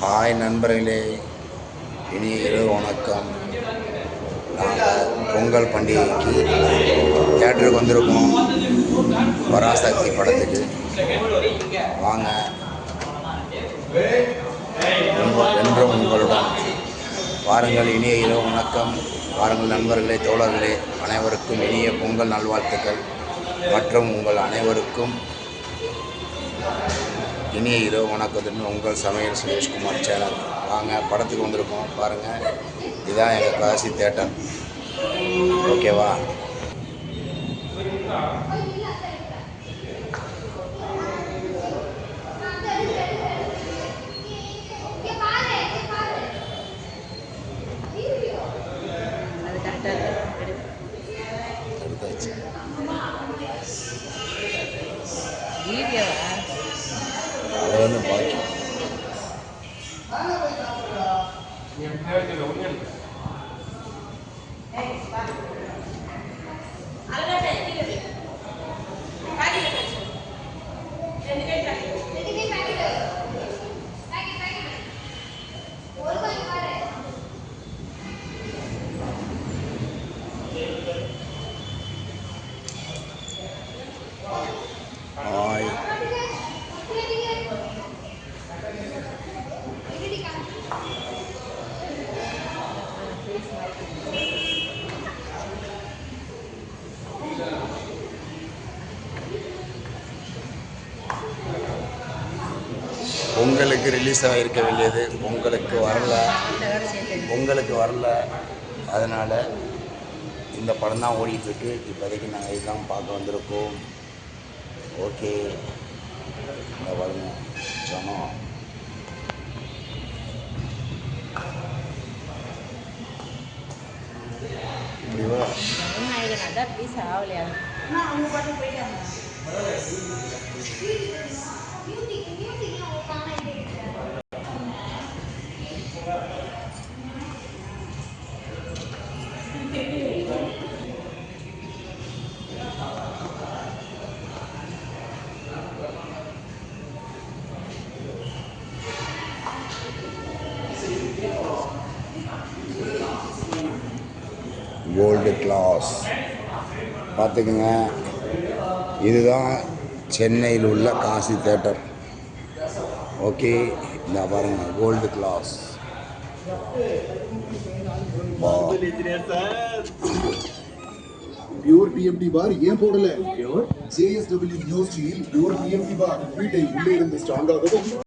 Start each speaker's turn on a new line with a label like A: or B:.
A: Hi நண்பர்களே, இனிய இரவு வணக்கம். நாங்கள் பொங்கல் பண்டிகைக்கு தியேட்டருக்கு வந்திருக்கோம். பராசக்தி படத்துக்கு வாங்க. என்றும் உங்களுடன் வாருங்கள். இனிய இரவு வணக்கம். வாருங்கள் நண்பர்களே, தோழர்களே, அனைவருக்கும் இனிய பொங்கல் நல்வாழ்த்துக்கள். மற்றும் உங்கள் அனைவருக்கும் இனிய இரவு வணக்கத்துடன் உங்கள் சமையல் சுரேஷ்குமார் சேனல். வாங்க, படத்துக்கு வந்திருக்கோம் பாருங்கள். இதுதான் எங்கள் காசி தேட்டர். ஓகேவா? எடுத்தாச்சு. அது வந்து பாக்கி ஹாய். பொங்கலுக்கு ரிலீஸ் ஆகிருக்க வேண்டியது பொங்கலுக்கு வரல. அதனால் இந்த படம் தான் ஓடிட்டுருக்கு. இப்போதைக்கு நாங்கள் இதுதான் பார்க்க வந்திருக்கோம். ஓகே, இந்த வருங்க சொன்னோம். இப்படிவா கோல்டு கிளாஸ் பார்த்துக்குங்க. இதுதான் சென்னையில் உள்ள காசி தேட்டர். ஓகே, இந்த பாருங்க, கோல்டு கிளாஸ்.
B: प्योर बीएमटी बार ஏன் போடல? JSW new steel pure BMT பார் வீட்டை உள்ளே இருந்து ஸ்ட்ராங் ஆகவும்